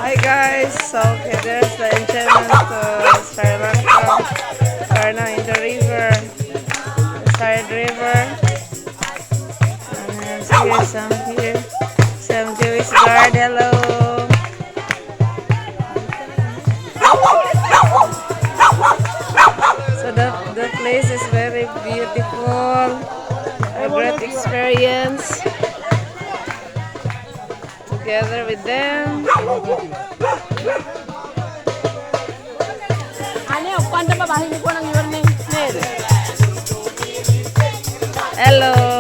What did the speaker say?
Hi guys, so okay, there's the enchantment Sri Lanka. We're now in the river, the side river. And some Jewish guard. Hello. So the place is very beautiful. A great experience together with them. Hello.